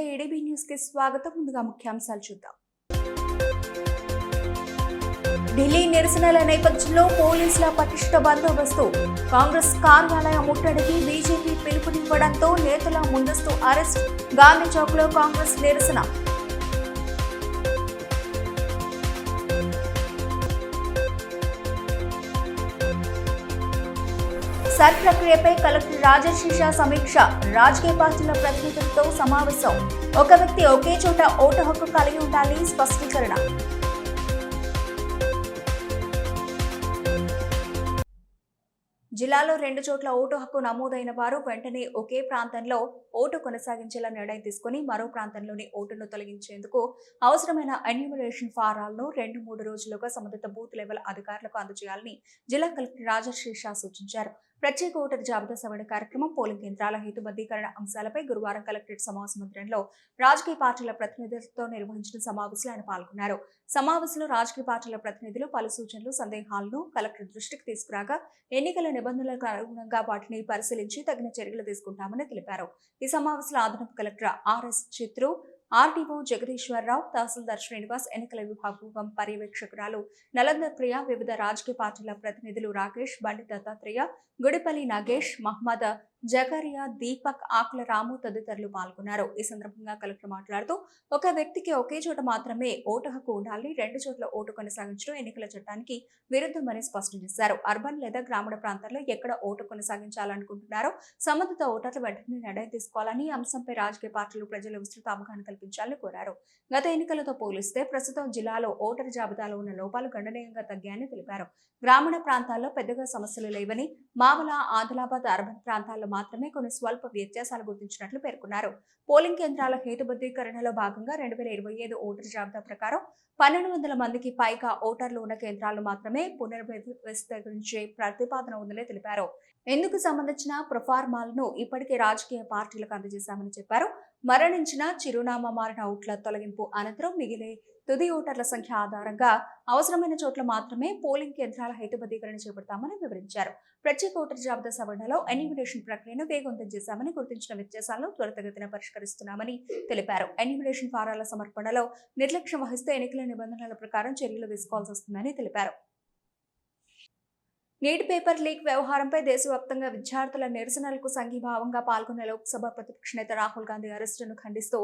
నమస్తే ADB news కి స్వాగతం. ముందుగా ముఖ్యాంశాలు చూద్దాం. ఢిల్లీ నిరసనల నేపథ్యంలో పోలీసుల పటిష్ట బందోబస్తు. కాంగ్రెస్ కార్యాలయం ముట్టడికి బీజేపీ పిలుపునివ్వడంతో నేతల ముందస్తు అరెస్ట్. గాంధీ చౌక్ లో కాంగ్రెస్ నిరసన. సర్ ప్రక్రియపై కలెక్టర్ రాజశేష సమీక్ష. రాజకీయ పార్టీల ప్రతినిధులతో సమావేశం. ఒక వ్యక్తి ఒకే చోట ఓటు హక్కు కలిగి ఉండాలి స్పష్టీకరణ. జిల్లాలో 2 చోట్ల ఓటు హక్కు నమోదైన వారు వెంటనే ఒకే ప్రాంతంలో ఓటు కొనసాగించేలా నిర్ణయం తీసుకుని మరో ప్రాంతంలోని ఓటును తొలగించేందుకు అవసరమైన ఎన్యూమరేషన్ ఫారాలను 2-3 రోజులుగా సంబంధిత బూత్ లెవెల్ అధికారులకు అందజేయాలని జిల్లా కలెక్టర్ రాజశేష సూచించారు. ప్రత్యేక ఓటర్ జాబితా సవరణ కార్యక్రమం, పోలింగ్ కేంద్రాల హేతుబద్ధీకరణ అంశాలపై గురువారం కలెక్టరేట్ సమావేశ మందిరంలో రాజకీయ పార్టీల ప్రతినిధులతో నిర్వహించిన సమావేశంలో ఆయన పాల్గొన్నారు. సమావేశంలో రాజకీయ పార్టీల ప్రతినిధులు పలు సూచనలు, సందేహాలను కలెక్టర్ దృష్టికి తీసుకురాగా ఎన్నికల నిబంధనలకు అనుగుణంగా వాటిని పరిశీలించి తగిన చర్యలు తీసుకుంటామని తెలిపారు. ఈ సమావేశంలో అదనపు కలెక్టర్ ఆర్ఎస్ చిత్రు, ఆర్డీఓ జగదీశ్వరరావు, తహసీల్దార్ శ్రీనివాస్, ఎన్నికల విభాగం పర్యవేక్షకురాలు నలందర్ ప్రియ, వివిధ రాజకీయ పార్టీల ప్రతినిధులు రాకేష్, బండి దత్తాత్రేయ, గుడిపల్లి నాగేష్, మహమ్మద్ జకరియా, దీపక్, ఆకుల రాము తదితరులు పాల్గొన్నారు. ఈ సందర్భంగా కలెక్టర్ మాట్లాడుతూ ఒక వ్యక్తికి ఒకే చోట మాత్రమే ఓటు హక్కు ఉండాలి, 2 చోట్ల ఓటు కొనసాగించడం ఎన్నికల చట్టానికి విరుద్ధమని స్పష్టం చేశారు. అర్బన్ లేదా గ్రామీణ ప్రాంతాల్లో ఎక్కడ ఓటు కొనసాగించాలనుకుంటున్నారో సంబంధిత ఓటర్లు వెంటనే నిర్ణయం తీసుకోవాలని, అంశంపై రాజకీయ పార్టీలు ప్రజలు విస్తృత అవగాహన కల్పించాలని కోరారు. గత ఎన్నికలతో పోలిస్తే ప్రస్తుతం జిల్లాలో ఓటరు జాబితాలో ఉన్న లోపాలు గణనీయంగా తగ్గాయని తెలిపారు. గ్రామీణ ప్రాంతాల్లో పెద్దగా సమస్యలు లేవని, మామల, ఆదిలాబాద్ అర్బన్ ప్రాంతాల్లో మాత్రమే కొన్ని స్వల్ప వ్యత్యాసాలు గుర్తించినట్లు పేర్కొన్నారు. పోలింగ్ కేంద్రాల హేతుబద్ధీకరణలో భాగంగా 2025 ఓటరు జాబితా ప్రకారం 1200 మందికి పైగా ఓటర్లు ఉన్న కేంద్రాలు మాత్రమే పునర్వ్యవస్థీకరించే ప్రతిపాదన ఉందని తెలిపారు. ఇందుకు సంబంధించిన ప్రొఫార్మాలను ఇప్పటికే రాజకీయ పార్టీలకు అందజేశామని చెప్పారు. మరణించిన, చిరునామా మారిన ఓట్ల తొలగింపు అనంతరం మిగిలే తుది ఓటర్ల సంఖ్య ఆధారంగా అవసరమైన చోట్ల మాత్రమే పోలింగ్ కేంద్రాల హేతుబద్ధీకరణ చేపడతామని వివరించారు. ప్రత్యేక ఓటర్ జాబితా సవరణలో ఎన్యూమరేషన్ ప్రక్రియను వేగవంతం చేశామని, గుర్తించిన వ్యత్యాసాలను త్వరితగతిన పరిష్కరిస్తున్నామని తెలిపారు. ఎన్యూమరేషన్ ఫారాల సమర్పణలో నిర్లక్ష్యం వహిస్తే ఎన్నికల నిబంధనల ప్రకారం చర్యలు తీసుకోవాల్సి వస్తుందని తెలిపారు. నీట్ పేపర్ లీక్ వ్యవహారంపై దేశవ్యాప్తంగా విద్యార్థుల నిరసనలకు సంఘీభావంగా పాల్గొన్న లోక్సభ ప్రతిపక్ష నేత రాహుల్ గాంధీ అరెస్టును ఖండిస్తూ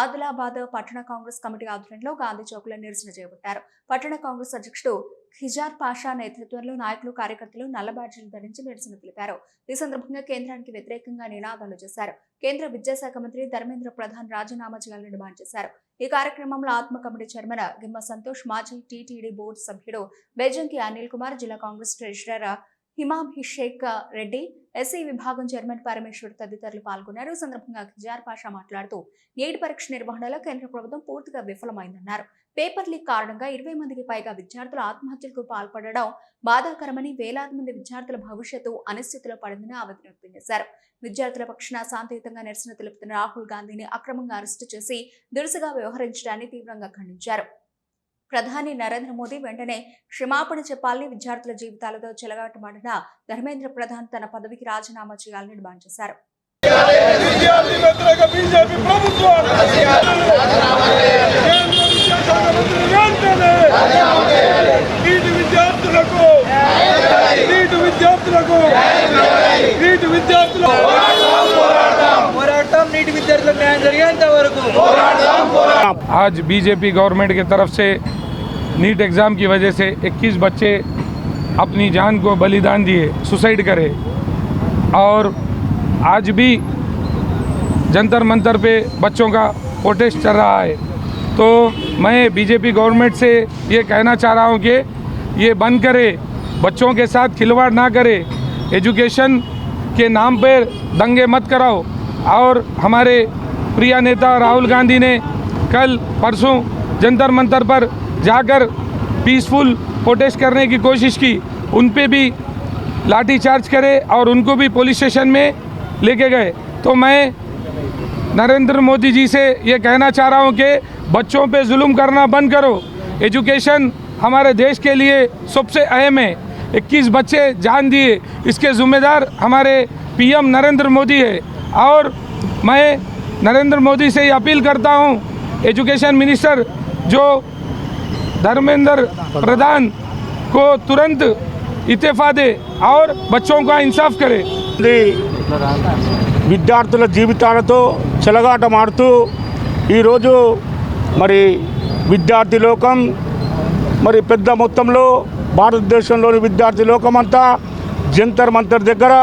ఆదిలాబాద్ పట్టణ కాంగ్రెస్ కమిటీ ఆధ్వర్యంలో గాంధీ చౌక్ లో నిరసన చేపట్టారు. పట్టణ కాంగ్రెస్ అధ్యక్షుడు ఖిజార్ పాషా నేతృత్వంలో నాయకులు, కార్యకర్తలు నల్ల బ్యాడ్జీలు ధరించి నిరసన తెలిపారు. ఈ సందర్భంగా కేంద్రానికి వ్యతిరేకంగా నినాదాలు చేశారు. కేంద్ర విద్యాశాఖ మంత్రి ధర్మేంద్ర ప్రధాన్ రాజీనామా చేయాలని డిమాండ్ చేశారు. ఈ కార్యక్రమంలో ఆత్మ కమిటీ చైర్మన్ గిమ్మ సంతోష్, మాజీ టీటీడీ బోర్డు సభ్యుడు బేజంకి అనిల్ కుమార్, జిల్లా కాంగ్రెస్ ట్రెజరర్ హిమాభిషేక్ రెడ్డి, ఎస్సీ విభాగం చైర్మన్ పరమేశ్వర్ తదితరులు పాల్గొన్నారు. ఈ సందర్భంగా ఖిజార్ పాషా మాట్లాడుతూ నీట్ పరీక్ష నిర్వహణలో కేంద్ర ప్రభుత్వం పూర్తిగా విఫలమైందన్నారు. పేపర్ లీక్ కారణంగా 20 మందికి పైగా విద్యార్థులు ఆత్మహత్యలకు పాల్పడడం బాధాకరమని, వేలాది మంది విద్యార్థుల భవిష్యత్తు అనిశ్చితిలో పడిందని ఆవేదన వ్యక్తం చేశారు. విద్యార్థుల పక్షాన శాంతియుతంగా నిరసన తెలుపుతున్న రాహుల్ గాంధీని అక్రమంగా అరెస్టు చేసి దురుసుగా వ్యవహరించడాన్ని తీవ్రంగా ఖండించారు. ప్రధాని నరేంద్ర మోదీ వెంటనే క్షమాపణ చెప్పాలని, విద్యార్థుల జీవితాలతో చెలగాటమాడిన ధర్మేంద్ర ప్రధాన్ తన పదవికి రాజీనామా చేయాలని డిమాండ్ చేశారు. आज बीजेपी गवर्नमेंट की तरफ से नीट एग्ज़ाम की वजह से 21 बच्चे अपनी जान को बलिदान दिए, सुसाइड करे, और आज भी जंतर मंतर पे बच्चों का प्रोटेस्ट चल रहा है। तो मैं बीजेपी गवर्नमेंट से ये कहना चाह रहा हूँ कि ये बंद करे, बच्चों के साथ खिलवाड़ ना करे, एजुकेशन के नाम पर दंगे मत कराओ। और हमारे प्रिय नेता राहुल गांधी ने कल परसों जंतर मंतर पर जाकर पीसफुल प्रोटेस्ट करने की कोशिश की, उन पे भी लाठी चार्ज करे और उनको भी पुलिस स्टेशन में लेके गए। तो मैं नरेंद्र मोदी जी से ये कहना चाह रहा हूँ कि बच्चों पे जुल्म करना बंद करो। एजुकेशन हमारे देश के लिए सबसे अहम है। 21 बच्चे जान दिए, इसके ज़िम्मेदार हमारे पीएम नरेंद्र मोदी है। और मैं नरेंद्र मोदी से ये अपील करता हूँ, एजुकेशन मिनिस्टर जो धर्मेंद्र प्रधान को तुरंत इस्तीफा दे और बच्चों का इंसाफ करे। విద్యార్థుల జీవితాలతో చెలగాటమాడుతూ ఈరోజు మరి విద్యార్థి లోకం మరి పెద్ద మొత్తంలో భారతదేశంలోని విద్యార్థి లోకమంతా జంతర్ మంతర్ దగ్గర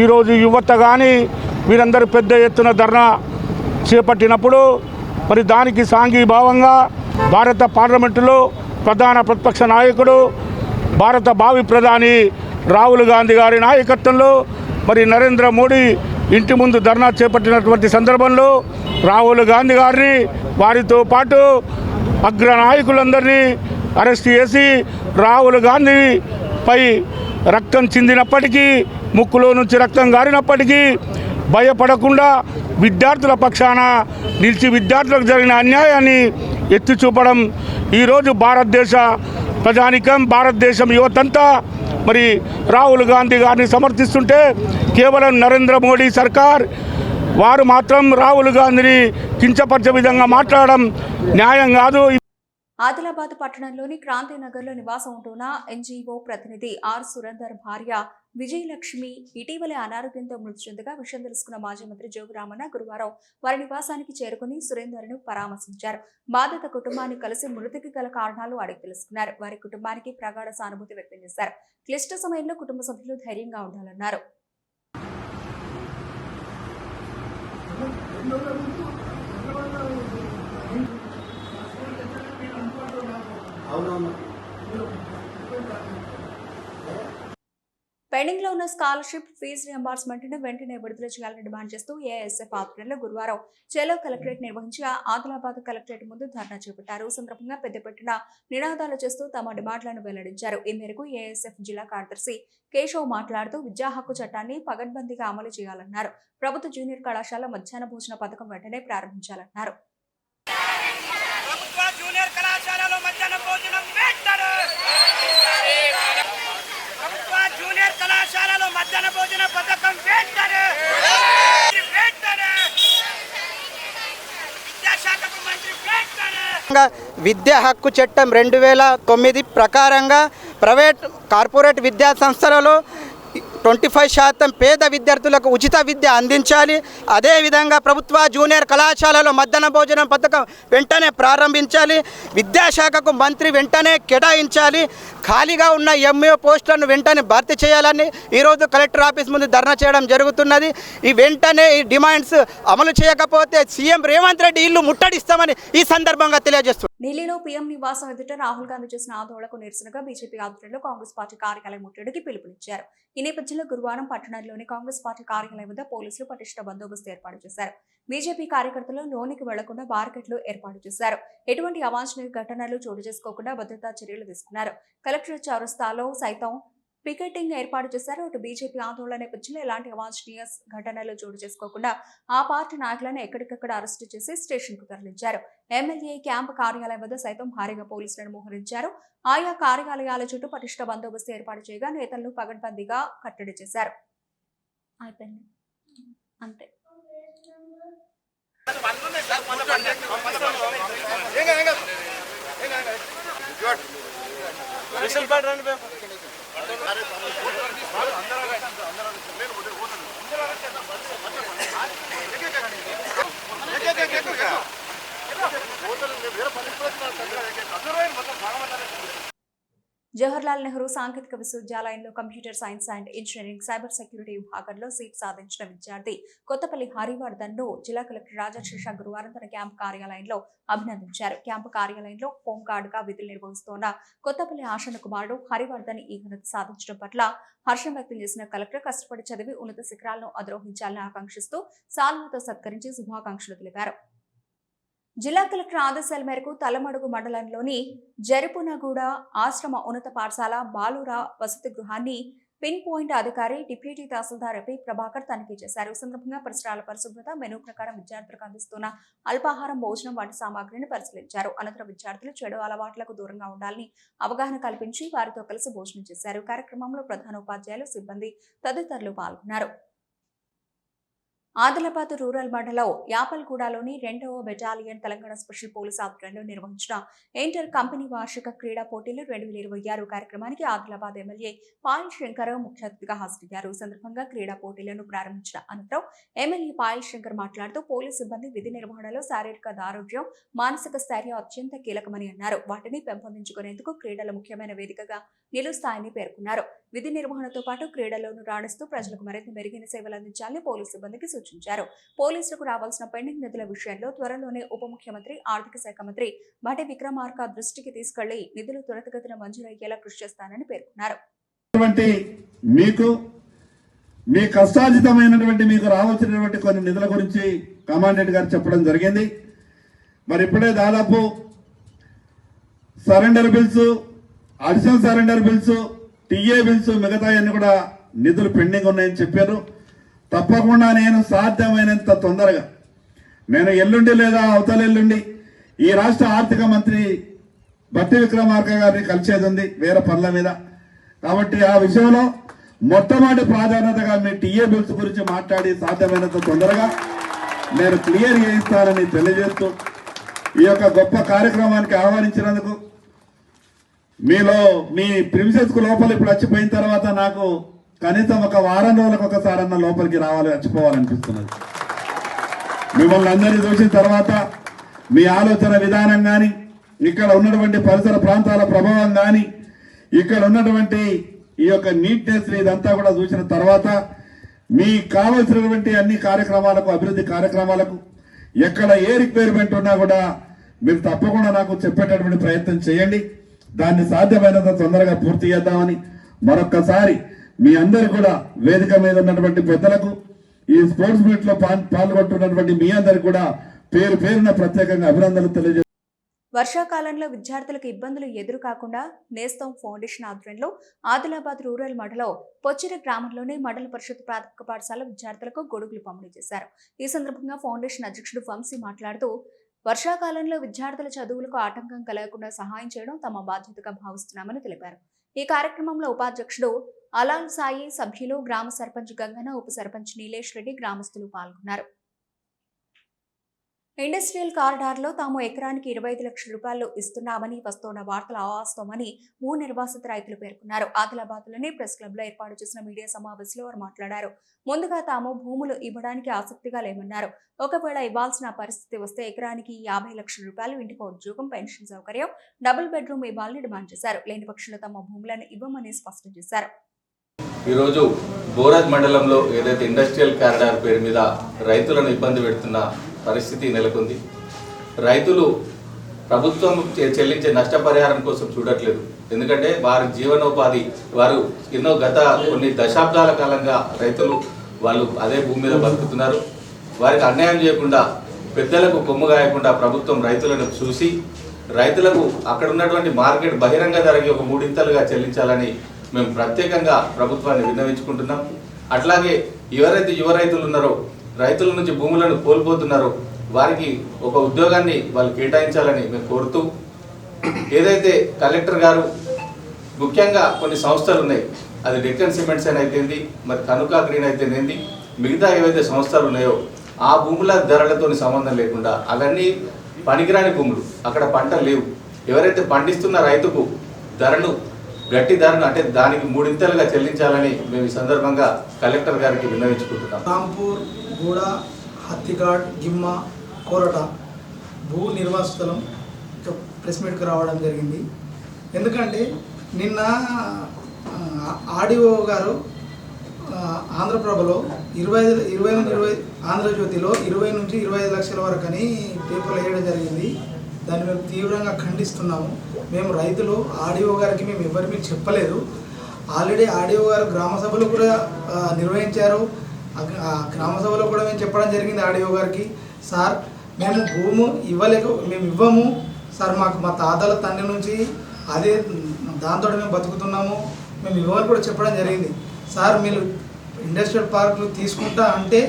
ఈరోజు యువత కానీ వీరందరూ పెద్ద ఎత్తున ధర్నా చేపట్టినప్పుడు మరి దానికి సాంఘీభావంగా భారత పార్లమెంటులో ప్రధాన ప్రతిపక్ష నాయకుడు భారత భావి ప్రధాని రాహుల్ గాంధీ గారి నాయకత్వంలో మరి నరేంద్ర మోడీ ఇంటి ముందు ధర్నా చేపట్టినటువంటి సందర్భంలో రాహుల్ గాంధీ గారిని వారితో పాటు అగ్ర నాయకులందరినీ అరెస్ట్ చేసి రాహుల్ గాంధీపై రక్తం చిందినప్పటికీ ముక్కులో నుంచి రక్తం గారినప్పటికీ భయపడకుండా విద్యార్థుల పక్షాన నిలిచి విద్యార్థులకు జరిగిన అన్యాయాన్ని ఎత్తి చూపడం ఈరోజు భారతదేశ ప్రజానికం భారతదేశం యువతంతా మరి రాహుల్ గాంధీ గారిని సమర్థిస్తుంటే కేవలం నరేంద్ర మోడీ సర్కార్ వారు మాత్రం రాహుల్ గాంధీని కించపరిచే విధంగా మాట్లాడడం న్యాయం కాదు. ఆదిలాబాద్ పట్టణంలోని క్రాంతినగర్లో నివాసం ఉంటున్న ఎన్జీఓ ప్రతినిధి ఆర్ సురేందర్ భార్య విజయలక్ష్మి ఇటీవలే అనారోగ్యంతో మృతి చెందగా విషయం తెలుసుకున్న మాజీ మంత్రి జోగురామన్న గురువారం వారి నివాసానికి చేరుకుని సురేందర్ను పరామర్శించారు. బాధిత కుటుంబాన్ని కలిసి మృతికి గల కారణాలు అడిగి తెలుసుకున్నారు. వారి కుటుంబానికి ప్రగాఢ సానుభూతి వ్యక్తం చేశారు. క్లిష్ట సమయంలో కుటుంబ సభ్యులు ధైర్యంగా ఉండాలన్నారు. పెండింగ్ లో ఉన్న స్కాలర్షిప్ ఫీజు రియంబర్స్మెంట్ ను వెంటనే విడుదల చేయాలని డిమాండ్ చేస్తూ ఏఎస్ఎఫ్ ఆధ్వర్యంలో గురువారం చెలో కలెక్టరేట్ నిర్వహించి ఆదిలాబాద్ కలెక్టరేట్ ముందు ధర్నా చేపట్టారు. సందర్భంగా పెద్ద పెట్టిన నినాదాలు చేస్తూ తమ డిమాండ్లను వెల్లడించారు. ఈ మేరకు ఏఎస్ఎఫ్ జిల్లా కార్యదర్శి కేశవ్ మాట్లాడుతూ విద్యా హక్కు చట్టాన్ని పగడ్బందీగా అమలు చేయాలన్నారు. ప్రభుత్వ జూనియర్ కళాశాల మధ్యాహ్న భోజన పథకం వెంటనే ప్రారంభించాలన్నారు. విద్యా హక్కు చట్టం 2009 ప్రకారంగా ప్రైవేట్ కార్పొరేట్ విద్యా సంస్థలలో 25% పేద విద్యార్థులకు ఉచిత విద్య అందించాలి. అదేవిధంగా ప్రభుత్వ జూనియర్ కళాశాలలో మధ్యాహ్న భోజనం పథకం వెంటనే ప్రారంభించాలి. విద్యాశాఖకు మంత్రి వెంటనే కేటాయించాలి. ఖాళీగా ఉన్న ఎంఏ పోస్టులను వెంటనే భర్తీ చేయాలని ఈరోజు కలెక్టర్ ఆఫీస్ ముందు ధర్నా చేయడం జరుగుతున్నది. ఈ వెంటనే ఈ డిమాండ్స్ అమలు చేయకపోతే సీఎం రేవంత్ రెడ్డి ఇల్లు ముట్టడిస్తామని ఈ సందర్భంగా తెలియజేస్తున్నారు. ఢిల్లీలో పీఎం నివాసం ఎదుట రాహుల్ గాంధీ చేసిన ఆందోళనకు నిరసనగా బీజేపీ ఆధ్వర్యంలో కాంగ్రెస్ పార్టీ కార్యాలయం ముట్టడికి పిలుపునిచ్చారు. ఈ నేపథ్యంలో గురువారం పట్టణంలోని కాంగ్రెస్ పార్టీ కార్యాలయం వద్ద పోలీసులు పటిష్ట బందోబస్తు ఏర్పాటు చేశారు. బీజేపీ కార్యకర్తలు లోనికి వెళ్లకుండా బార్కెట్లు ఏర్పాటు చేశారు. ఎటువంటి అవాంఛనీయ ఘటనలు చోటు చేసుకోకుండా భద్రతా చర్యలు తీసుకున్నారు. కలెక్టరేట్ చౌరస్తాలో సైతం పికెటింగ్ ఏర్పాటు చేశారు. అటు బీజేపీ ఆందోళన నేపథ్యంలో ఎలాంటి అవాంఛనీయ ఘటనలు చోటు చేసుకోకుండా ఆ పార్టీ నాయకులను ఎక్కడికక్కడ అరెస్టు చేసి స్టేషన్ కు తరలించారు. ఎమ్మెల్యే క్యాంపు కార్యాలయం వద్ద సైతం భారీగా పోలీసులను మోహరించారు. ఆయా కార్యాలయాల చుట్టూ పటిష్ట బందోబస్తు ఏర్పాటు చేయగా నేతలను పగడ్బందీగా కట్టడి చేశారు. అంతే. జవహర్లాల్ నెహ్రూ సాంకేతిక విశ్వవిద్యాలయంలో computer science and engineering cyber security విభాగంలో సీట్ సాధించిన విద్యార్థి కొత్తపల్లి హరివర్ధన్ను జిల్లా కలెక్టర్ రాజశేష గురువారం తన క్యాంపు కార్యాలయంలో అభినందించారు. క్యాంపు కార్యాలయంలో హోంగార్డుగా విధులు నిర్వహిస్తోన్న కొత్తపల్లి ఆశన్న కుమారుడు హరివర్ధన్ ఈ ఘనత సాధించడం పట్ల హర్షం వ్యక్తం చేసిన కలెక్టర్ కష్టపడి చదివి ఉన్నత శిఖరాలను అధిరోహించాలని ఆకాంక్షిస్తూ సాల్వతో సత్కరించి శుభాకాంక్షలు తెలిపారు. జిల్లా కలెక్టర్ ఆదేశాల మేరకు తలమడుగు మండలంలోని జరుపునగూడ ఆశ్రమ ఉన్నత పాఠశాల బాలురా వసతి గృహాన్ని పిన్ పాయింట్ అధికారి డిప్యూటీ తహసీల్దార్ ఎపి ప్రభాకర్ తనిఖీ చేశారు. ఈ సందర్భంగా పరిసరాల పరిశుభ్రత, మెనూ ప్రకారం విద్యార్థులకు అందిస్తున్న అల్పాహారం, భోజనం వంటి సామాగ్రిని పరిశీలించారు. అనంతరం విద్యార్థులు చెడు అలవాట్లకు దూరంగా ఉండాలని అవగాహన కల్పించి వారితో కలిసి భోజనం చేశారు. కార్యక్రమంలో ప్రధాన ఉపాధ్యాయులు, సిబ్బంది తదితరులు పాల్గొన్నారు. ఆదిలాబాద్ రూరల్ మండలం యాపల్గూడలోని 2వ బెటాలియన్ తెలంగాణ స్పెషల్ పోలీస్ ఆధ్వర్యంలో నిర్వహించిన ఇంటర్ కంపెనీ వార్షిక క్రీడా పోటీలు 2026 కార్యక్రమానికి ఆదిలాబాద్ ఎమ్మెల్యే పాయల్ శంకర్ ముఖ్య అతిథిగా హాజరయ్యారు. ఈ సందర్భంగా క్రీడా పోటీలను ప్రారంభించిన అనంతరం ఎమ్మెల్యే పాయల్ శంకర్ మాట్లాడుతూ పోలీసు సిబ్బంది విధి నిర్వహణలో శారీరక ఆరోగ్యం, మానసిక స్థైర్యం అత్యంత కీలకమని అన్నారు. వాటిని పెంపొందించుకునేందుకు క్రీడలు ముఖ్యమైన వేదికగా నిలుస్తాయని పేర్కొన్నారు. విధి నిర్వహణతో పాటు క్రీడలను రాణిస్తూ ప్రజలకు మరింత మెరుగైన సేవలు అందించాలని పోలీసు సిబ్బందికి సూచించారు. పోలీసులకు రావాల్సిన పెండింగ్ నిధుల విషయంలో త్వరలోనే ఉప ముఖ్యమంత్రి, ఆర్థిక శాఖ మంత్రి బట్టి విక్రమార్క దృష్టికి తీసుకెళ్లి నిధులు త్వరితగతిన మంజూరయ్యేలా కృషి చేస్తానని పేర్కొన్నారు. మీ కష్టార్జితమైనటువంటి మీకు రావాల్సినటువంటి కొన్ని నిధుల గురించి కమాండెంట్ గారు చెప్పడం జరిగింది. మరి ఇప్పుడే దాదాపు surrender bills, additional surrender bills, TA bills మిగతా అన్ని కూడా నిధులు పెండింగ్ ఉన్నాయని చెప్పారు. తప్పకుండా నేను సాధ్యమైనంత తొందరగా నేను ఎల్లుండి లేదా అవతల ఎల్లుండి ఈ రాష్ట్ర ఆర్థిక మంత్రి బట్టి విక్రమార్క గారిని కలిసేది ఉంది వేరే పనుల మీద. కాబట్టి ఆ విషయంలో మొట్టమొదటి ప్రాధాన్యతగా మీ టీఏ బిల్స్ గురించి మాట్లాడి సాధ్యమైనంత తొందరగా నేను క్లియర్ చేయిస్తానని తెలియజేస్తూ ఈ యొక్క గొప్ప కార్యక్రమానికి ఆహ్వానించినందుకు మీలో మీ ప్రిన్సెస్ కు లోపల ఇప్పుడు వచ్చిపోయిన తర్వాత నాకు కనీసం ఒక వారం రోజులకు ఒకసారన్న లోపలికి రావాలి, వచ్చిపోవాలనిపిస్తున్నది. మిమ్మల్ని అందరినీ చూసిన తర్వాత మీ ఆలోచన విధానం కానీ, ఇక్కడ ఉన్నటువంటి పరిసర ప్రాంతాల ప్రభావం కానీ, ఇక్కడ ఉన్నటువంటి ఈ యొక్క నీట్నెస్ ఇదంతా కూడా చూసిన తర్వాత మీకు కావలసినటువంటి అన్ని కార్యక్రమాలకు, అభివృద్ధి కార్యక్రమాలకు ఎక్కడ ఏ రిక్వైర్మెంట్ ఉన్నా కూడా మీరు తప్పకుండా నాకు చెప్పేటటువంటి ప్రయత్నం చేయండి. దాన్ని సాధ్యమైనంత తొందరగా పూర్తి చేద్దామని మరొక్కసారి మీ అందరు కూడా వేదిక మీద ఉన్నటువంటి పెద్దలకు, ఈ స్పోర్ట్స్ మీట్ లో పాల్గొంటున్నటువంటి మీ అందరికి కూడా పేరు పేరున ప్రత్యేకంగా అభినందనలు తెలియజేస్తాను. వర్షాకాలంలో విద్యార్థులకు ఇబ్బందులు ఎదురు కాకుండా నేస్తం ఫౌండేషన్ ఆధ్వర్యంలో ఆదిలాబాద్ రూరల్ మండలం పొచ్చిర గ్రామంలోని మండల పరిషత్ ప్రాథమిక పాఠశాల విద్యార్థులకు గొడుగులు పంపిణీ చేశారు. ఈ సందర్భంగా ఫౌండేషన్ అధ్యక్షుడు వంశీ మాట్లాడుతూ వర్షాకాలంలో విద్యార్థుల చదువులకు ఆటంకం కలగకుండా సహాయం చేయడం తమ బాధ్యతగా భావిస్తున్నామని తెలిపారు. ఈ కార్యక్రమంలో ఉపాధ్యక్షుడు అలాల్ సాయి, సభ్యులు, గ్రామ సర్పంచ్ గంగన, ఉప సర్పంచ్ నీలేష్ రెడ్డి, గ్రామస్తులు పాల్గొన్నారు. ఇండస్ట్రియల్ కారిడార్లో తాము ఎకరానికి 25 లక్షల రూపాయలు ఇస్తున్నామని వస్తున్న వార్తలు అవాస్తవమని భూ నిర్వాసిత రైతులు పేర్కొన్నారు. ఆదిలాబాద్లోని ప్రెస్ క్లబ్ లో ఏర్పాటు చేసిన మీడియా సమావేశంలో వారు మాట్లాడారు. ముందుగా తాము భూములు ఇవ్వడానికి ఆసక్తిగా లేమన్నారు. ఒకవేళ ఇవ్వాల్సిన పరిస్థితి వస్తే ఎకరానికి 50 లక్షల రూపాయలు, ఇంటికి ఉద్యోగం, పెన్షన్ సౌకర్యం, డబుల్ బెడ్రూమ్ ఇవ్వాలని డిమాండ్ చేశారు. లేని పక్షంలో తమ భూములను ఇవ్వమని స్పష్టం చేశారు. ఈరోజు బోరాజ్ మండలంలో ఏదైతే ఇండస్ట్రియల్ కారిడార్ పేరు మీద రైతులను ఇబ్బంది పెడుతున్న పరిస్థితి నెలకొంది. రైతులు ప్రభుత్వం చెల్లించే నష్టపరిహారం కోసం చూడట్లేదు. ఎందుకంటే వారి జీవనోపాధి, వారు గత కొన్ని దశాబ్దాల కాలంగా రైతులు వాళ్ళు అదే భూమి మీద బతుకుతున్నారు. వారికి అన్యాయం చేయకుండా, పెద్దలకు కొమ్ము గాయకుండా ప్రభుత్వం రైతులను చూసి రైతులకు అక్కడ ఉన్నటువంటి మార్కెట్ బహిరంగ ధరకి ఒక 3 ఇంతలుగా చెల్లించాలని మేము ప్రత్యేకంగా ప్రభుత్వాన్ని విన్నవించుకుంటున్నాం. అట్లాగే ఎవరైతే యువ రైతులు ఉన్నారో, రైతుల నుంచి భూములను కోల్పోతున్నారో వారికి ఒక ఉద్యోగాన్ని వాళ్ళు కేటాయించాలని మేము కోరుతూ, ఏదైతే కలెక్టర్ గారు ముఖ్యంగా కొన్ని సంస్థలు ఉన్నాయి, అది డెక్కన్ సిమెంట్స్ అని అయితేంది, మరి కనుక గ్రీన్ అయితేనేంది, మిగతా ఏవైతే సంస్థలు ఉన్నాయో ఆ భూముల ధరలతో సంబంధం లేకుండా అవన్నీ పనికిరాని భూములు, అక్కడ పంటలు లేవు. ఎవరైతే పండిస్తున్న రైతుకు గట్టి ధరను అంటే దానికి 3 ఇంతలుగా చెల్లించాలని మేము ఈ సందర్భంగా కలెక్టర్ గారికి విన్నవించుకుంటున్నాం. రాంపూర్, గూడ, హత్తిఘాట్, గిమ్మ, కోరట భూ నిర్వాసితులం ప్రెస్ మీట్కి రావడం జరిగింది. ఎందుకంటే నిన్న ఆర్డీఓ గారు ఆంధ్రప్రభలో 20 ఆంధ్రజ్యోతిలో 20 నుంచి 25 లక్షల వరకు అని పేపర్లు వేయడం జరిగింది. దాన్ని మేము తీవ్రంగా ఖండిస్తున్నాము. మేము రైతులు ఆర్డీఓ గారికి మేము ఎవరికి చెప్పలేదు. ఆల్రెడీ ఆర్డీఓ గారు గ్రామ సభలు కూడా నిర్వహించారు. గ్రామ సభలో కూడా మేము చెప్పడం జరిగింది ఆర్డీఓ గారికి, సార్ మేము మేము ఇవ్వము సార్, మాకు మా తాతల తండ్రి నుంచి అదే దాంతో మేము బతుకుతున్నాము, మేము ఇవ్వమని కూడా చెప్పడం జరిగింది. సార్ మీరు ఇండస్ట్రియల్ పార్కులు తీసుకుంటా అంటే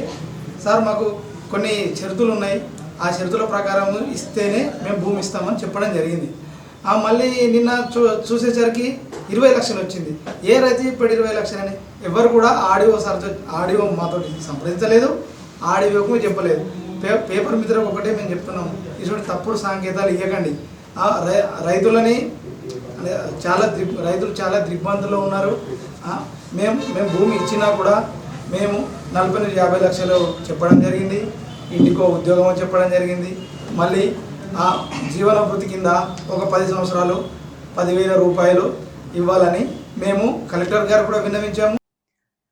సార్ మాకు కొన్ని షరతులు ఉన్నాయి, ఆ షరతుల ప్రకారం ఇస్తేనే మేము భూమి ఇస్తామని చెప్పడం జరిగింది. మళ్ళీ నిన్న చూసేసరికి 20 లక్షలు వచ్చింది. ఏ రైతు ఇప్పుడు 20 లక్షలని ఎవరు కూడా ఆడియో మాతో సంప్రదించలేదు. ఆడియోకు చెప్పలేదు. పేపర్ మిత్రులకు ఒకటే మేము చెప్తున్నాము, ఇటువంటి తప్పుడు సంకేతాలు ఇవ్వకండి. రైతులని రైతులు చాలా దిగ్బంధంలో ఉన్నారు. మేము భూమి ఇచ్చినా కూడా మేము 40 నుంచి 50 లక్షలు చెప్పడం జరిగింది. ఇంటికో ఉద్యోగం చెప్పడం జరిగింది. మళ్ళీ ఆ జీవనభృతి కింద ఒక 10 సంవత్సరాలు 10,000 రూపాయలు ఇవ్వాలని మేము కలెక్టర్ గారు కూడా విన్నవించాము.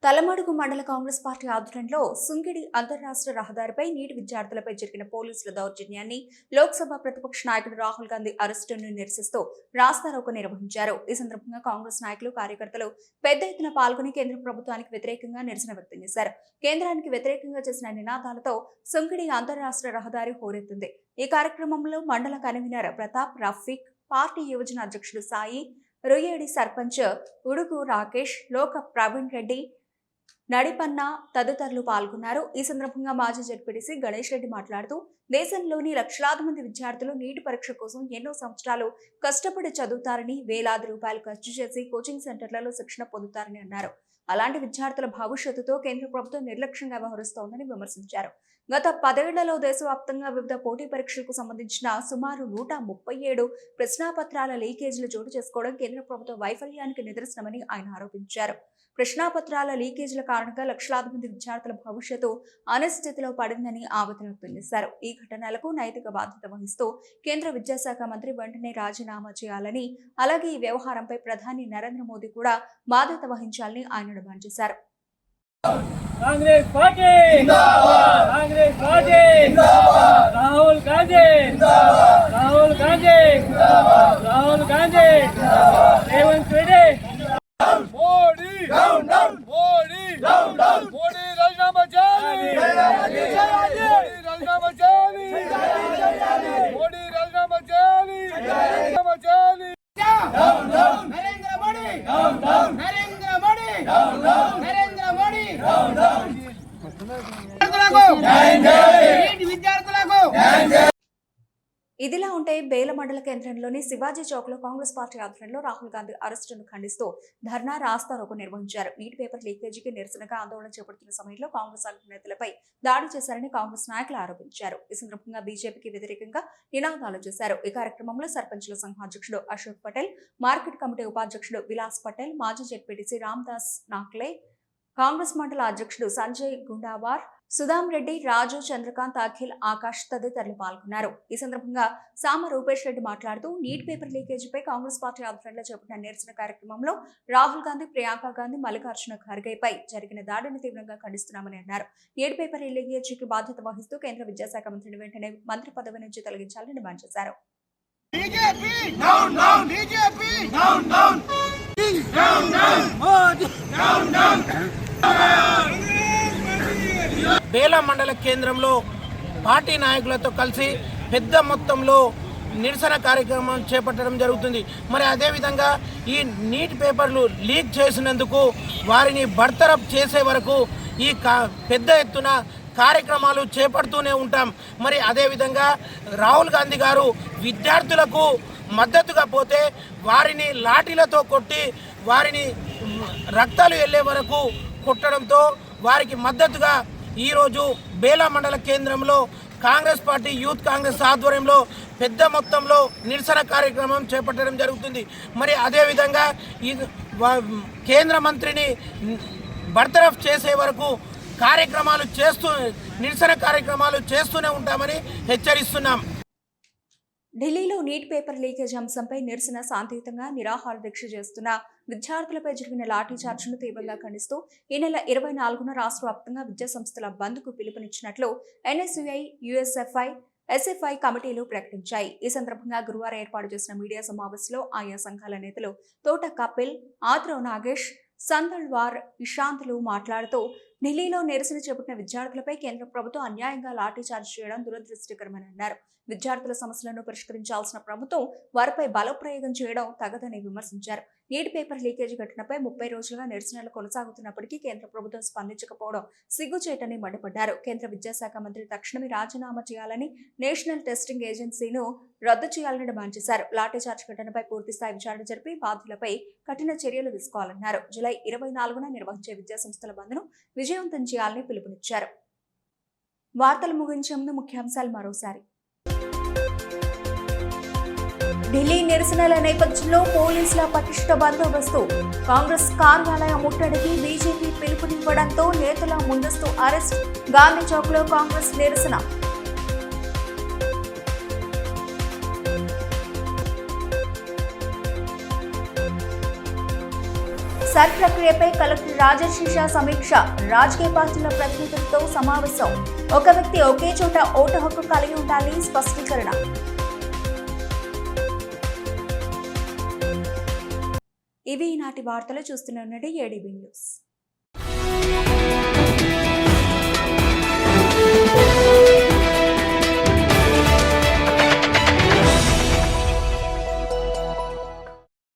తలమడుగు మండల కాంగ్రెస్ పార్టీ ఆధ్వర్యంలో సుంగిడి అంతర్రాష్ట్ర రహదారిపై నీటి విద్యార్థులపై జరిగిన పోలీసుల దౌర్జన్యాన్ని లోక్సభ ప్రతిపక్ష నాయకుడు రాహుల్ గాంధీ అరెస్టును నిరసిస్తూ రాస్తారోకో నిర్వహించారు. ఈ సందర్భంగా కాంగ్రెస్ నాయకులు కార్యకర్తలు పెద్ద ఎత్తున పాల్గొని కేంద్ర ప్రభుత్వానికి వ్యతిరేకంగా నిరసన వ్యక్తం చేశారు. కేంద్రానికి వ్యతిరేకంగా చేసిన నినాదాలతో సుంగిడి అంతర్రాష్ట్ర రహదారి హోరెత్తింది. ఈ కార్యక్రమంలో మండల కన్వీనర్ ప్రతాప్, రఫీక్, పార్టీ యువజన అధ్యక్షుడు సాయి, రొయ్యేడి సర్పంచ్ ఉడుగు రాకేష్, లోక ప్రవీణ్ రెడ్డి, నడిపన్న తదితరులు పాల్గొన్నారు. ఈ సందర్భంగా మాజీ జడ్పీటీసీ గణేష్ రెడ్డి మాట్లాడుతూ దేశంలోని లక్షలాది మంది విద్యార్థులు నీటి పరీక్ష కోసం ఎన్నో సంవత్సరాలు కష్టపడి చదువుతారని, వేలాది రూపాయలు ఖర్చు చేసి కోచింగ్ సెంటర్లలో శిక్షణ పొందుతారని అన్నారు. అలాంటి విద్యార్థుల భవిష్యత్తుతో కేంద్ర ప్రభుత్వం నిర్లక్ష్యంగా వ్యవహరిస్తోందని విమర్శించారు. గత 10 ఏళ్లలో దేశవ్యాప్తంగా వివిధ పోటీ పరీక్షలకు సంబంధించిన సుమారు 137 ప్రశ్నాపత్రాల లీకేజీలు చోటు చేసుకోవడం కేంద్ర ప్రభుత్వ వైఫల్యానికి నిదర్శనమని ఆయన ఆరోపించారు. ప్రశ్నాపత్రాల లీకేజీల కారణంగా లక్షలాది మంది విద్యార్థుల భవిష్యత్తు అనిశ్చితిలో పడిందని ఆవేదన వ్యక్తం చేశారు. ఈ ఘటనలకు నైతిక బాధ్యత వహిస్తూ కేంద్ర విద్యాశాఖ మంత్రి వెంటనే రాజీనామా చేయాలని, అలాగే ఈ వ్యవహారంపై ప్రధాని నరేంద్ర మోదీ కూడా బాధ్యత వహించాలని ఆయన డిమాండ్ చేశారు. కాంగ్రెస్ పార్టీ జిందాబాద్, కాంగ్రెస్ పార్టీ జిందాబాద్, రాహుల్ గాంధీ జిందాబాద్, రాహుల్ గాంధీ జిందాబాద్, రాహుల్ గాంధీ జిందాబాద్, Revanth Reddy Modi down down, Modi down down, Modi రాజీనామా చేయాలి, మోడీ రాజీనామా చేయాలి, మోడీ రాజీనామా చేయాలి, రాజీనామా చేయాలి. Down down Narendra Modi, down down Narendra Modi, down down Narendra Modi, down down విద్యార్థులకు. ఇదిలా ఉంటే బేల మండల కేంద్రంలోని శివాజీ చౌక్ లో కాంగ్రెస్ పార్టీ ఆధ్వర్యంలో రాహుల్ గాంధీ అరెస్టును ఖండిస్తూ ధర్నా రాస్తారోకో నిర్వహించారు. నీటి పేపర్ లీకేజీకి నిరసనగా ఆందోళన చేపడుతున్న సమయంలో కాంగ్రెస్ నేతలపై దాడి చేశారని కాంగ్రెస్ నాయకులు ఆరోపించారు. ఈ సందర్భంగా బీజేపీకి వ్యతిరేకంగా నినాదాలు చేశారు. ఈ కార్యక్రమంలో సర్పంచుల సంఘం అధ్యక్షుడు అశోక్ పటేల్, మార్కెట్ కమిటీ ఉపాధ్యక్షుడు విలాస్ పటేల్, మాజీ జెడ్పీటీసీ రామ్దాస్ నాక్లే, కాంగ్రెస్ మండల అధ్యక్షుడు సంజయ్ గుండావార్, సుధాం రెడ్డి, రాజు, చంద్రకాంత్, అఖిల్, ఆకాష్ తదితరులు పాల్గొన్నారు. ఈ సందర్భంగా సామ రూపేష్ రెడ్డి మాట్లాడుతూ నీట్ పేపర్ లీకేజీపై కాంగ్రెస్ పార్టీ ఆధ్వర్యంలో చేపట్టిన నిరసన కార్యక్రమంలో రాహుల్ గాంధీ, ప్రియాంక గాంధీ, మల్లికార్జున ఖర్గేపై జరిగిన దాడిని తీవ్రంగా ఖండిస్తున్నామని అన్నారు. నీట్ పేపర్ లీకేజీకి బాధ్యత వహిస్తూ కేంద్ర విద్యాశాఖ మంత్రిని వెంటనే మంత్రి పదవి నుంచి తొలగించాలని డిమాండ్ చేశారు. బేల మండల కేంద్రంలో పార్టీ నాయకులతో కలిసి పెద్ద మొత్తంలో నిరసన కార్యక్రమం చేపట్టడం జరుగుతుంది. మరి అదేవిధంగా ఈ నీట్ పేపర్లు లీక్ చేసినందుకు వారిని బర్తరఫ్ చేసే వరకు ఈ పెద్ద ఎత్తున కార్యక్రమాలు చేపడుతూనే ఉంటాం. మరి అదేవిధంగా రాహుల్ గాంధీ గారు విద్యార్థులకు మద్దతుగా పోతే వారిని లాఠీలతో కొట్టి వారిని రక్తాలు వెళ్ళే వరకు కొట్టడంతో వారికి మద్దతుగా ఈరోజు బేలా మండల కేంద్రంలో కాంగ్రెస్ పార్టీ యూత్ కాంగ్రెస్ ఆధ్వర్యంలో పెద్ద మొత్తంలో నిరసన కార్యక్రమం చేపట్టడం జరుగుతుంది. మరి అదేవిధంగా ఈ కేంద్ర మంత్రిని బర్తరఫ్ చేసే వరకు నిరసన కార్యక్రమాలు చేస్తూనే ఉంటామని హెచ్చరిస్తున్నాం. ఢిల్లీలో నీట్ పేపర్ లీకేజ్ అంశంపై నిరసన శాంతియుతంగా నిరాహార దీక్ష చేస్తున్న విద్యార్థులపై జరిగిన లాఠీచార్జ్ను తీవ్రంగా ఖండిస్తూ ఈ నెల 24న రాష్ట్ర వ్యాప్తంగా విద్యాసంస్థల బంద్కు పిలుపునిచ్చినట్లు ఎన్ఎస్యుఐ, యుఎస్ఎఫ్ఐ, ఎస్ఎఫ్ఐ కమిటీలు ప్రకటించాయి. ఈ సందర్భంగా గురువారం ఏర్పాటు చేసిన మీడియా సమావేశంలో ఆయా సంఘాల నేతలు తోట కపిల్, ఆద్రవ్ నాగేష్, సందల్వార్, ఇషాంత్లు మాట్లాడుతూ ఢిల్లీలో నిరసన చేపట్టిన విద్యార్థులపై కేంద్ర ప్రభుత్వం అన్యాయంగా లాఠీచార్జ్ చేయడం దురదృష్టకరమని అన్నారు. విద్యార్థుల సమస్యలను పరిష్కరించాల్సిన ప్రభుత్వం వారిపై బలప్రయోగం చేయడం తగదని విమర్శించారు. నీట్ పేపర్ లీకేజీ ఘటనపై 30 రోజులుగా నిరసనలు కొనసాగుతున్నప్పటికీ కేంద్ర ప్రభుత్వం స్పందించకపోవడం సిగ్గుచేటని మండిపడ్డారు. కేంద్ర విద్యాశాఖ మంత్రి తక్షణమే రాజీనామా చేయాలని, నేషనల్ టెస్టింగ్ ఏజెన్సీను రద్దు చేయాలని డిమాండ్ చేశారు. లాఠీచార్జ్ ఘటనపై పూర్తిస్థాయి విచారణ జరిపి బాధ్యులపై కఠిన చర్యలు తీసుకోవాలన్నారు. జూలై 24న నిర్వహించే విద్యాసంస్థల బంద్ను విజయవంతం చేయాలని పిలుపునిచ్చారు. వార్తలు ముగించే ముందు ముఖ్యాంశాలు మరోసారి. ఢిల్లీ నిరసనల నేపథ్యంలో పోలీసుల పటిష్ట బందోబస్తు. కాంగ్రెస్ కార్యాలయ ముట్టడికి బీజేపీ పిలుపునివ్వడంతో నేతల ముందస్తు అరెస్ట్. గాంధీ చౌక్ లో కాంగ్రెస్ నిరసన. సర్ ప్రక్రియపై కలెక్టర్ రాజశేష సమీక్ష. రాజకీయ పార్టీల ప్రతినిధులతో సమావేశం. ఒక వ్యక్తి ఒకే చోట ఓటు హక్కు కలిగి ఉండాలి స్పష్టీకరణ. ఇవి ఈనాటి వార్తలు. చూస్తూనే ఉండండి ఏడీబీ న్యూస్.